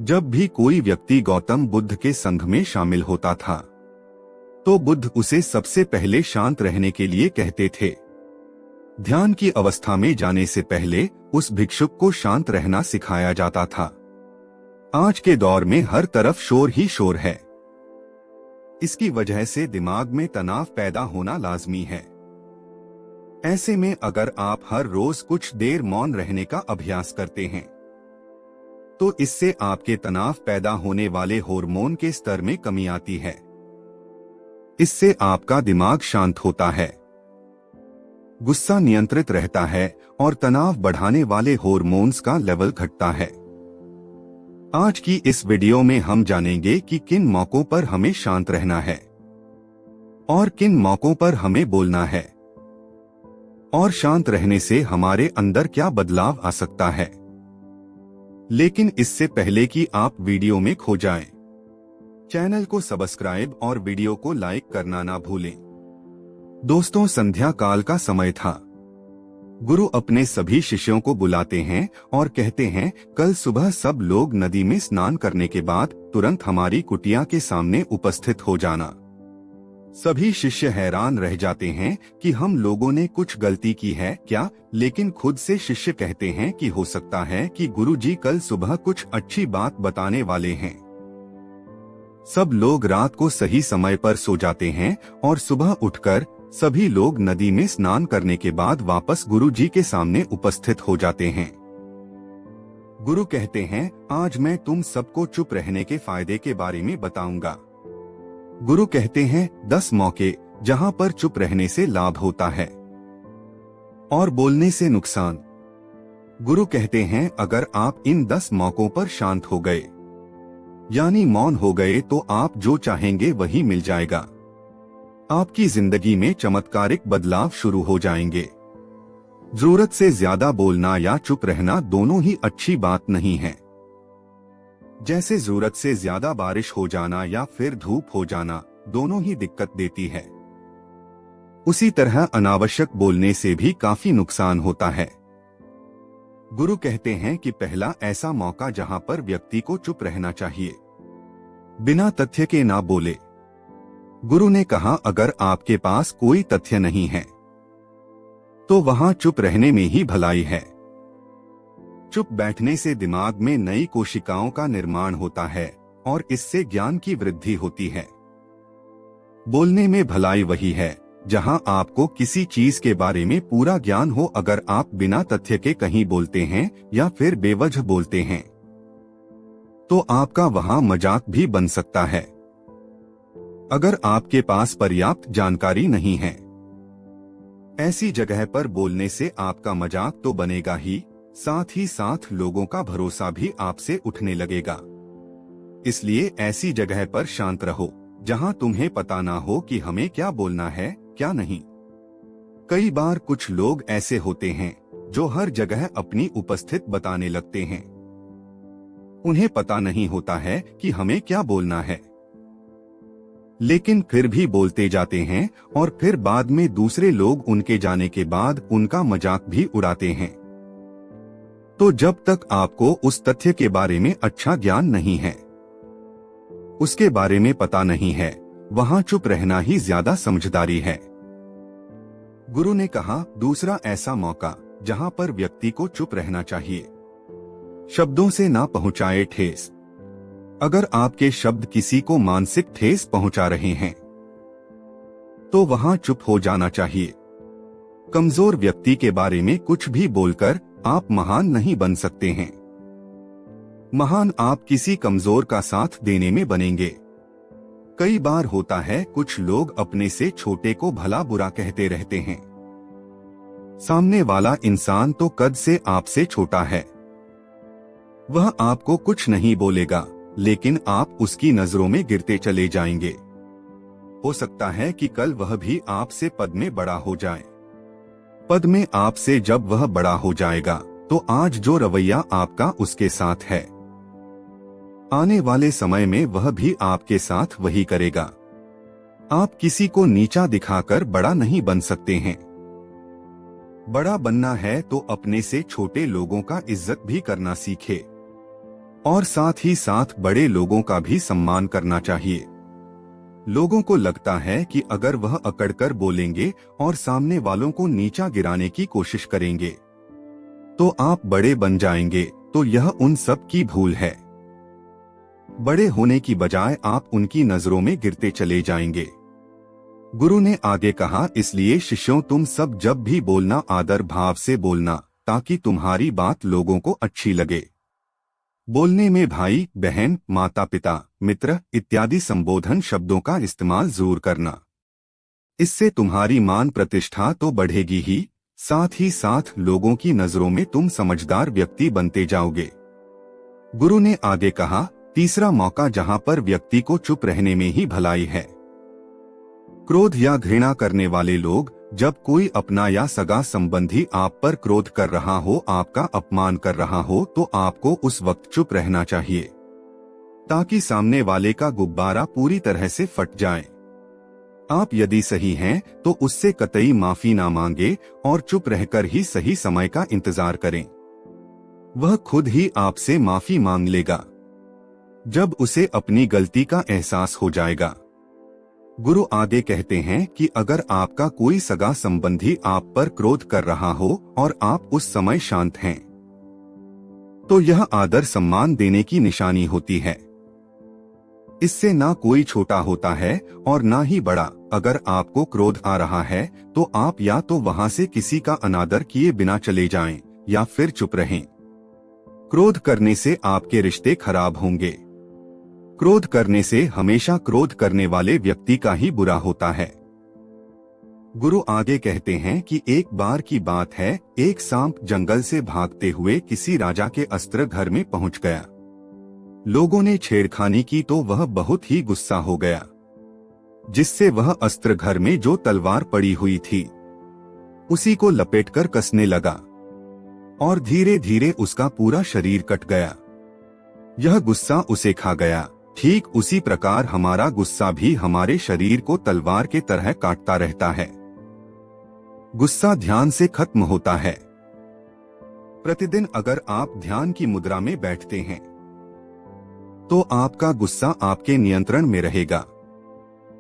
जब भी कोई व्यक्ति गौतम बुद्ध के संघ में शामिल होता था तो बुद्ध उसे सबसे पहले शांत रहने के लिए कहते थे। ध्यान की अवस्था में जाने से पहले उस भिक्षुक को शांत रहना सिखाया जाता था। आज के दौर में हर तरफ शोर ही शोर है। इसकी वजह से दिमाग में तनाव पैदा होना लाजमी है। ऐसे में अगर आप हर रोज कुछ देर मौन रहने का अभ्यास करते हैं तो इससे आपके तनाव पैदा होने वाले हार्मोन के स्तर में कमी आती है। इससे आपका दिमाग शांत होता है, गुस्सा नियंत्रित रहता है और तनाव बढ़ाने वाले हार्मोन्स का लेवल घटता है। आज की इस वीडियो में हम जानेंगे कि किन मौकों पर हमें शांत रहना है और किन मौकों पर हमें बोलना है, और शांत रहने से हमारे अंदर क्या बदलाव आ सकता है। लेकिन इससे पहले कि आप वीडियो में खो जाएं, चैनल को सब्सक्राइब और वीडियो को लाइक करना ना भूलें। दोस्तों, संध्या काल का समय था। गुरु अपने सभी शिष्यों को बुलाते हैं और कहते हैं, कल सुबह सब लोग नदी में स्नान करने के बाद तुरंत हमारी कुटिया के सामने उपस्थित हो जाना। सभी शिष्य हैरान रह जाते हैं कि हम लोगों ने कुछ गलती की है क्या, लेकिन खुद से शिष्य कहते हैं कि हो सकता है कि गुरुजी कल सुबह कुछ अच्छी बात बताने वाले हैं। सब लोग रात को सही समय पर सो जाते हैं और सुबह उठकर सभी लोग नदी में स्नान करने के बाद वापस गुरुजी के सामने उपस्थित हो जाते हैं। गुरु कहते हैं, आज मैं तुम सबको चुप रहने के फायदे के बारे में बताऊंगा। गुरु कहते हैं 10 मौके जहां पर चुप रहने से लाभ होता है और बोलने से नुकसान। गुरु कहते हैं, अगर आप इन 10 मौकों पर शांत हो गए यानी मौन हो गए तो आप जो चाहेंगे वही मिल जाएगा। आपकी जिंदगी में चमत्कारिक बदलाव शुरू हो जाएंगे। जरूरत से ज्यादा बोलना या चुप रहना दोनों ही अच्छी बात नहीं है। जैसे जरूरत से ज्यादा बारिश हो जाना या फिर धूप हो जाना दोनों ही दिक्कत देती है, उसी तरह अनावश्यक बोलने से भी काफी नुकसान होता है। गुरु कहते हैं कि पहला ऐसा मौका जहां पर व्यक्ति को चुप रहना चाहिए, बिना तथ्य के ना बोले। गुरु ने कहा, अगर आपके पास कोई तथ्य नहीं है तो वहां चुप रहने में ही भलाई है। चुप बैठने से दिमाग में नई कोशिकाओं का निर्माण होता है और इससे ज्ञान की वृद्धि होती है। बोलने में भलाई वही है जहां आपको किसी चीज के बारे में पूरा ज्ञान हो। अगर आप बिना तथ्य के कहीं बोलते हैं या फिर बेवजह बोलते हैं तो आपका वहां मजाक भी बन सकता है। अगर आपके पास पर्याप्त जानकारी नहीं है, ऐसी जगह पर बोलने से आपका मजाक तो बनेगा ही साथ लोगों का भरोसा भी आपसे उठने लगेगा। इसलिए ऐसी जगह पर शांत रहो जहां तुम्हें पता ना हो कि हमें क्या बोलना है क्या नहीं। कई बार कुछ लोग ऐसे होते हैं जो हर जगह अपनी उपस्थित बताने लगते हैं। उन्हें पता नहीं होता है कि हमें क्या बोलना है, लेकिन फिर भी बोलते जाते हैं और फिर बाद में दूसरे लोग उनके जाने के बाद उनका मजाक भी उड़ाते हैं। तो जब तक आपको उस तथ्य के बारे में अच्छा ज्ञान नहीं है, उसके बारे में पता नहीं है, वहां चुप रहना ही ज्यादा समझदारी है। गुरु ने कहा, दूसरा ऐसा मौका जहां पर व्यक्ति को चुप रहना चाहिए, शब्दों से ना पहुंचाए ठेस। अगर आपके शब्द किसी को मानसिक ठेस पहुंचा रहे हैं तो वहां चुप हो जाना चाहिए। कमजोर व्यक्ति के बारे में कुछ भी बोलकर आप महान नहीं बन सकते हैं। महान आप किसी कमजोर का साथ देने में बनेंगे। कई बार होता है कुछ लोग अपने से छोटे को भला बुरा कहते रहते हैं। सामने वाला इंसान तो कद से आपसे छोटा है, वह आपको कुछ नहीं बोलेगा, लेकिन आप उसकी नजरों में गिरते चले जाएंगे। हो सकता है कि कल वह भी आपसे पद में बड़ा हो जाए। पद में आपसे जब वह बड़ा हो जाएगा तो आज जो रवैया आपका उसके साथ है, आने वाले समय में वह भी आपके साथ वही करेगा। आप किसी को नीचा दिखाकर बड़ा नहीं बन सकते हैं। बड़ा बनना है तो अपने से छोटे लोगों का इज्जत भी करना सीखे। और साथ ही साथ बड़े लोगों का भी सम्मान करना चाहिए। लोगों को लगता है कि अगर वह अकड़कर बोलेंगे और सामने वालों को नीचा गिराने की कोशिश करेंगे तो आप बड़े बन जाएंगे, तो यह उन सब की भूल है। बड़े होने की बजाय आप उनकी नजरों में गिरते चले जाएंगे। गुरु ने आगे कहा, इसलिए शिष्यों तुम सब जब भी बोलना आदर भाव से बोलना, ताकि तुम्हारी बात लोगों को अच्छी लगे। बोलने में भाई, बहन, माता पिता, मित्र इत्यादि संबोधन शब्दों का इस्तेमाल जरूर करना। इससे तुम्हारी मान प्रतिष्ठा तो बढ़ेगी ही, साथ ही साथ लोगों की नजरों में तुम समझदार व्यक्ति बनते जाओगे। गुरु ने आगे कहा, तीसरा मौका जहां पर व्यक्ति को चुप रहने में ही भलाई है। क्रोध या घृणा करने वाले लोग, जब कोई अपना या सगा संबंधी आप पर क्रोध कर रहा हो, आपका अपमान कर रहा हो, तो आपको उस वक्त चुप रहना चाहिए, ताकि सामने वाले का गुब्बारा पूरी तरह से फट जाए। आप यदि सही हैं, तो उससे कतई माफी ना मांगे और चुप रहकर ही सही समय का इंतजार करें। वह खुद ही आपसे माफी मांग लेगा जब उसे अपनी गलती का एहसास हो जाएगा। गुरु आगे कहते हैं कि अगर आपका कोई सगा संबंधी आप पर क्रोध कर रहा हो और आप उस समय शांत हैं, तो यह आदर सम्मान देने की निशानी होती है। इससे ना कोई छोटा होता है और ना ही बड़ा। अगर आपको क्रोध आ रहा है तो आप या तो वहां से किसी का अनादर किए बिना चले जाएं या फिर चुप रहें। क्रोध करने से आपके रिश्ते खराब होंगे। क्रोध करने से हमेशा क्रोध करने वाले व्यक्ति का ही बुरा होता है। गुरु आगे कहते हैं कि एक बार की बात है, एक सांप जंगल से भागते हुए किसी राजा के अस्त्र घर में पहुंच गया। लोगों ने छेड़खानी की तो वह बहुत ही गुस्सा हो गया, जिससे वह अस्त्र घर में जो तलवार पड़ी हुई थी उसी को लपेटकर कसने लगा और धीरे धीरे उसका पूरा शरीर कट गया। यह गुस्सा उसे खा गया। ठीक उसी प्रकार हमारा गुस्सा भी हमारे शरीर को तलवार के तरह काटता रहता है। गुस्सा ध्यान से खत्म होता है। प्रतिदिन अगर आप ध्यान की मुद्रा में बैठते हैं तो आपका गुस्सा आपके नियंत्रण में रहेगा।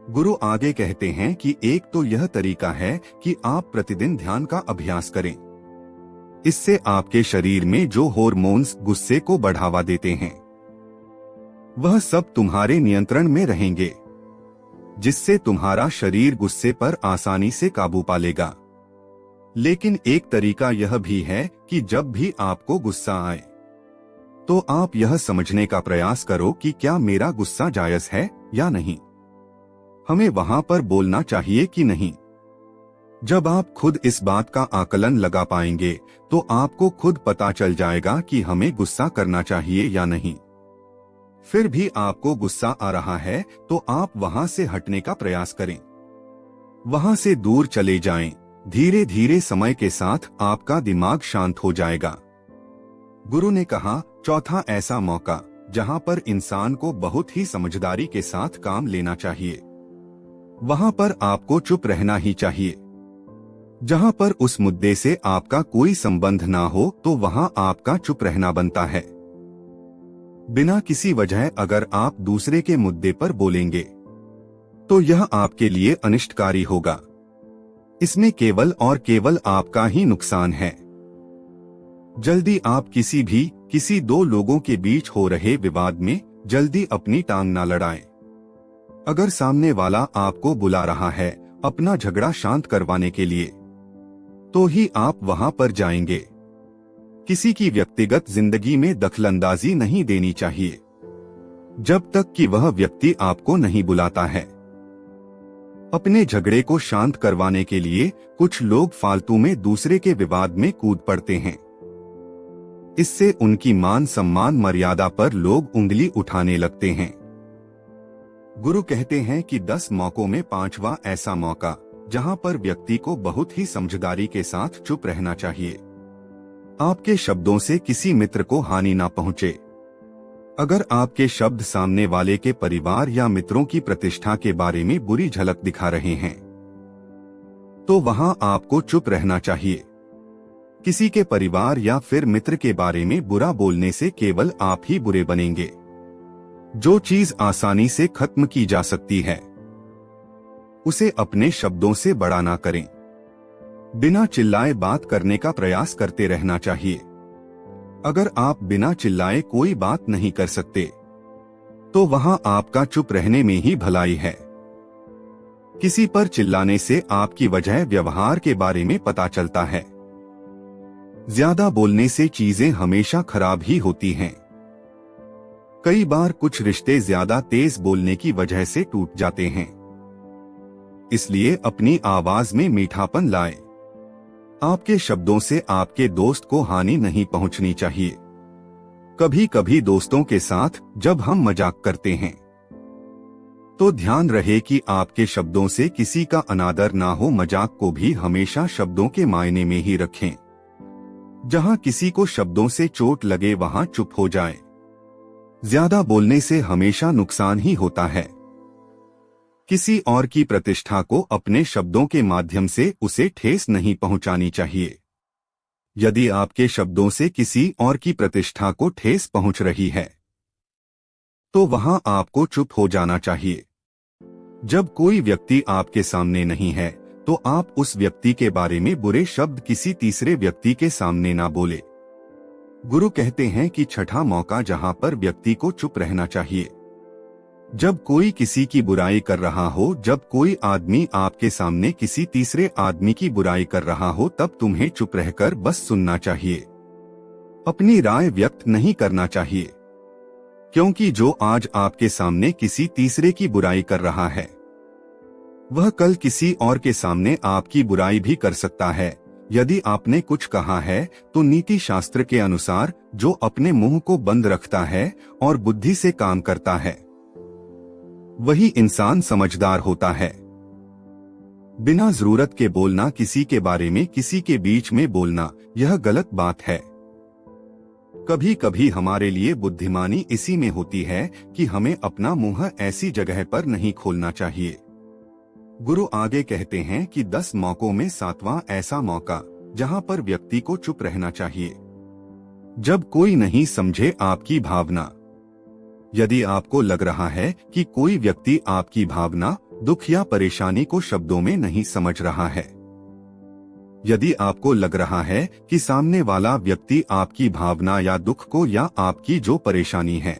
गुरु आगे कहते हैं कि एक तो यह तरीका है कि आप प्रतिदिन ध्यान का अभ्यास करें। इससे आपके शरीर में जो हार्मोन्स गुस्से को बढ़ावा देते हैं वह सब तुम्हारे नियंत्रण में रहेंगे, जिससे तुम्हारा शरीर गुस्से पर आसानी से काबू पा लेगा। लेकिन एक तरीका यह भी है कि जब भी आपको गुस्सा आए तो आप यह समझने का प्रयास करो कि क्या मेरा गुस्सा जायज है या नहीं, हमें वहां पर बोलना चाहिए कि नहीं। जब आप खुद इस बात का आकलन लगा पाएंगे तो आपको खुद पता चल जाएगा कि हमें गुस्सा करना चाहिए या नहीं। फिर भी आपको गुस्सा आ रहा है तो आप वहां से हटने का प्रयास करें, वहां से दूर चले जाएं। धीरे धीरे समय के साथ आपका दिमाग शांत हो जाएगा। गुरु ने कहा, चौथा ऐसा मौका जहां पर इंसान को बहुत ही समझदारी के साथ काम लेना चाहिए, वहां पर आपको चुप रहना ही चाहिए। जहां पर उस मुद्दे से आपका कोई संबंध ना हो तो वहां आपका चुप रहना बनता है। बिना किसी वजह अगर आप दूसरे के मुद्दे पर बोलेंगे तो यह आपके लिए अनिष्टकारी होगा। इसमें केवल और केवल आपका ही नुकसान है। जल्दी आप किसी दो लोगों के बीच हो रहे विवाद में जल्दी अपनी टांग ना लड़ाएं। अगर सामने वाला आपको बुला रहा है अपना झगड़ा शांत करवाने के लिए तो ही आप वहां पर जाएंगे। किसी की व्यक्तिगत जिंदगी में दखलंदाजी नहीं देनी चाहिए जब तक कि वह व्यक्ति आपको नहीं बुलाता है। अपने झगड़े को शांत करवाने के लिए कुछ लोग फालतू में दूसरे के विवाद में कूद पड़ते हैं। इससे उनकी मान सम्मान मर्यादा पर लोग उंगली उठाने लगते हैं। गुरु कहते हैं कि 10 मौकों में 5वां ऐसा मौका जहां पर व्यक्ति को बहुत ही समझदारी के साथ चुप रहना चाहिए। आपके शब्दों से किसी मित्र को हानि ना पहुंचे। अगर आपके शब्द सामने वाले के परिवार या मित्रों की प्रतिष्ठा के बारे में बुरी झलक दिखा रहे हैं तो वहां आपको चुप रहना चाहिए। किसी के परिवार या फिर मित्र के बारे में बुरा बोलने से केवल आप ही बुरे बनेंगे। जो चीज आसानी से खत्म की जा सकती है, उसे अपने शब्दों से बड़ा ना करें। बिना चिल्लाए बात करने का प्रयास करते रहना चाहिए। अगर आप बिना चिल्लाए कोई बात नहीं कर सकते, तो वहां आपका चुप रहने में ही भलाई है। किसी पर चिल्लाने से आपकी वजह व्यवहार के बारे में पता चलता है। ज्यादा बोलने से चीजें हमेशा खराब ही होती हैं। कई बार कुछ रिश्ते ज्यादा तेज बोलने की वजह से टूट जाते हैं। इसलिए अपनी आवाज में मीठापन लाएं। आपके शब्दों से आपके दोस्त को हानि नहीं पहुंचनी चाहिए। कभी कभी दोस्तों के साथ जब हम मजाक करते हैं, तो ध्यान रहे कि आपके शब्दों से किसी का अनादर ना हो। मजाक को भी हमेशा शब्दों के मायने में ही रखें। जहां किसी को शब्दों से चोट लगे वहां चुप हो जाएं। ज्यादा बोलने से हमेशा नुकसान ही होता है। किसी और की प्रतिष्ठा को अपने शब्दों के माध्यम से उसे ठेस नहीं पहुंचानी चाहिए। यदि आपके शब्दों से किसी और की प्रतिष्ठा को ठेस पहुंच रही है, तो वहां आपको चुप हो जाना चाहिए। जब कोई व्यक्ति आपके सामने नहीं है, तो आप उस व्यक्ति के बारे में बुरे शब्द किसी तीसरे व्यक्ति के सामने ना बोले। गुरु कहते हैं कि छठा मौका जहां पर व्यक्ति को चुप रहना चाहिए। जब कोई किसी की बुराई कर रहा हो, जब कोई आदमी आपके सामने किसी तीसरे आदमी की बुराई कर रहा हो, तब तुम्हें चुप रहकर बस सुनना चाहिए। अपनी राय व्यक्त नहीं करना चाहिए, क्योंकि जो आज आपके सामने किसी तीसरे की बुराई कर रहा है, वह कल किसी और के सामने आपकी बुराई भी कर सकता है। यदि आपने कुछ कहा है, तो नीति शास्त्र के अनुसार जो अपने मुंह को बंद रखता है और बुद्धि से काम करता है, वही इंसान समझदार होता है। बिना जरूरत के बोलना, किसी के बारे में किसी के बीच में बोलना, यह गलत बात है। कभी कभी हमारे लिए बुद्धिमानी इसी में होती है कि हमें अपना मुंह ऐसी जगह पर नहीं खोलना चाहिए। गुरु आगे कहते हैं कि 10 मौकों में 7वां ऐसा मौका जहां पर व्यक्ति को चुप रहना चाहिए। जब कोई नहीं समझे आपकी भावना। यदि आपको लग रहा है कि कोई व्यक्ति आपकी भावना, दुख या परेशानी को शब्दों में नहीं समझ रहा है, यदि आपको लग रहा है कि सामने वाला व्यक्ति आपकी भावना या दुख को या आपकी जो परेशानी है,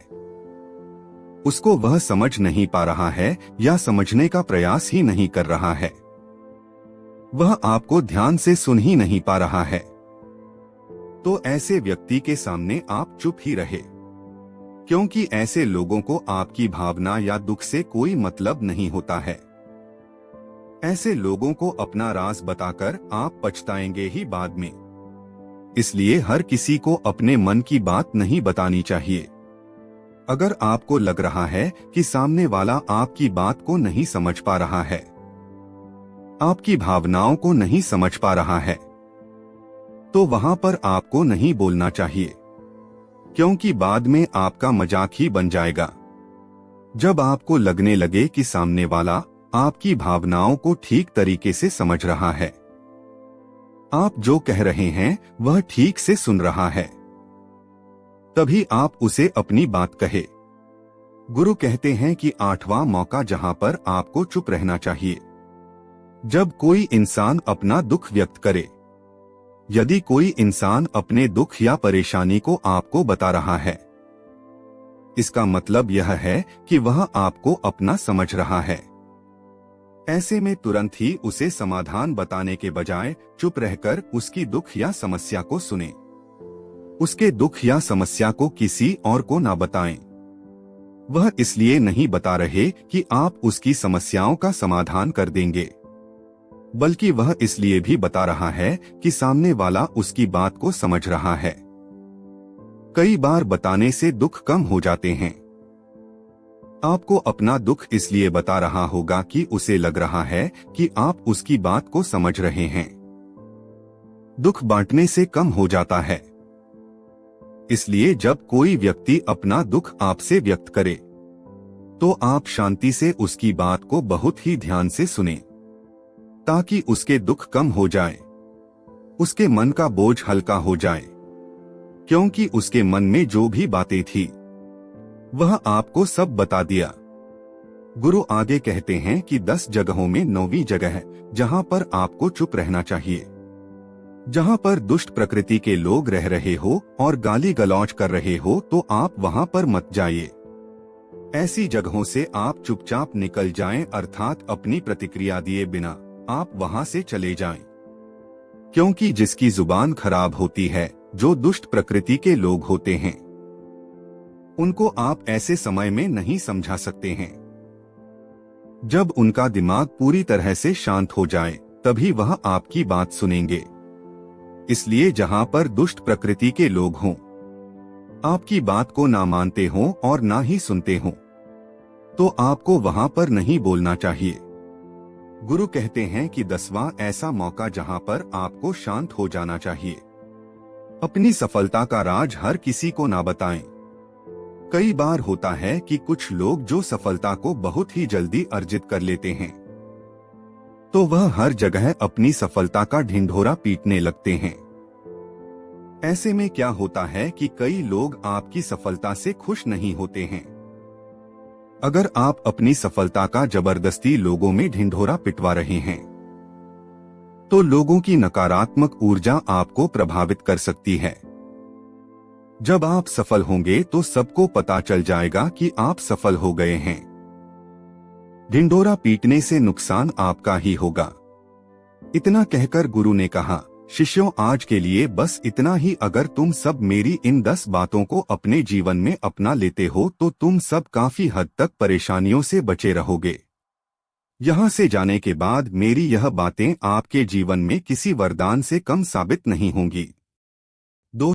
उसको वह समझ नहीं पा रहा है या समझने का प्रयास ही नहीं कर रहा है, वह आपको ध्यान से सुन ही नहीं पा रहा है, तो ऐसे व्यक्ति के सामने आप चुप ही रहे। क्योंकि ऐसे लोगों को आपकी भावना या दुख से कोई मतलब नहीं होता है। ऐसे लोगों को अपना राज बताकर आप पछताएंगे ही बाद में। इसलिए हर किसी को अपने मन की बात नहीं बतानी चाहिए। अगर आपको लग रहा है कि सामने वाला आपकी बात को नहीं समझ पा रहा है, आपकी भावनाओं को नहीं समझ पा रहा है, तो वहां पर आपको नहीं बोलना चाहिए, क्योंकि बाद में आपका मजाक ही बन जाएगा। जब आपको लगने लगे कि सामने वाला आपकी भावनाओं को ठीक तरीके से समझ रहा है, आप जो कह रहे हैं वह ठीक से सुन रहा है, तभी आप उसे अपनी बात कहे। गुरु कहते हैं कि 8वां मौका जहां पर आपको चुप रहना चाहिए, जब कोई इंसान अपना दुख व्यक्त करे। यदि कोई इंसान अपने दुख या परेशानी को आपको बता रहा है, इसका मतलब यह है कि वह आपको अपना समझ रहा है। ऐसे में तुरंत ही उसे समाधान बताने के बजाय चुप रहकर उसकी दुख या समस्या को सुने। उसके दुख या समस्या को किसी और को ना बताएं। वह इसलिए नहीं बता रहे कि आप उसकी समस्याओं का समाधान कर देंगे, बल्कि वह इसलिए भी बता रहा है कि सामने वाला उसकी बात को समझ रहा है। कई बार बताने से दुख कम हो जाते हैं। आपको अपना दुख इसलिए बता रहा होगा कि उसे लग रहा है कि आप उसकी बात को समझ रहे हैं। दुख बांटने से कम हो जाता है। इसलिए जब कोई व्यक्ति अपना दुख आपसे व्यक्त करे, तो आप शांति से उसकी बात को बहुत ही ध्यान से सुनें, ताकि उसके दुख कम हो जाए। उसके मन का बोझ हल्का हो जाए, क्योंकि उसके मन में जो भी बातें थी वह आपको सब बता दिया। गुरु आगे कहते हैं कि 10 जगहों में 9वीं जगह है जहां पर आपको चुप रहना चाहिए। जहां पर दुष्ट प्रकृति के लोग रह रहे हो और गाली गलौज कर रहे हो तो आप वहां पर मत जाइए। ऐसी जगहों से आप चुपचाप निकल जाएं, अर्थात अपनी प्रतिक्रिया दिए बिना आप वहां से चले जाएं। क्योंकि जिसकी जुबान खराब होती है, जो दुष्ट प्रकृति के लोग होते हैं, उनको आप ऐसे समय में नहीं समझा सकते हैं। जब उनका दिमाग पूरी तरह से शांत हो जाए तभी वह आपकी बात सुनेंगे। इसलिए जहां पर दुष्ट प्रकृति के लोग हों, आपकी बात को ना मानते हों और ना ही सुनते हों, तो आपको वहां पर नहीं बोलना चाहिए। गुरु कहते हैं कि 10वां ऐसा मौका जहां पर आपको शांत हो जाना चाहिए। अपनी सफलता का राज हर किसी को ना बताएं। कई बार होता है कि कुछ लोग जो सफलता को बहुत ही जल्दी अर्जित कर लेते हैं, तो वह हर जगह अपनी सफलता का ढिंढोरा पीटने लगते हैं। ऐसे में क्या होता है कि कई लोग आपकी सफलता से खुश नहीं होते हैं। अगर आप अपनी सफलता का जबरदस्ती लोगों में ढिंढोरा पिटवा रहे हैं, तो लोगों की नकारात्मक ऊर्जा आपको प्रभावित कर सकती है। जब आप सफल होंगे तो सबको पता चल जाएगा कि आप सफल हो गए हैं। ढिंढोरा पीटने से नुकसान आपका ही होगा। इतना कहकर गुरु ने कहा, शिष्यों, आज के लिए बस इतना ही। अगर तुम सब मेरी इन 10 बातों को अपने जीवन में अपना लेते हो तो तुम सब काफी हद तक परेशानियों से बचे रहोगे। यहाँ से जाने के बाद मेरी यह बातें आपके जीवन में किसी वरदान से कम साबित नहीं होंगी।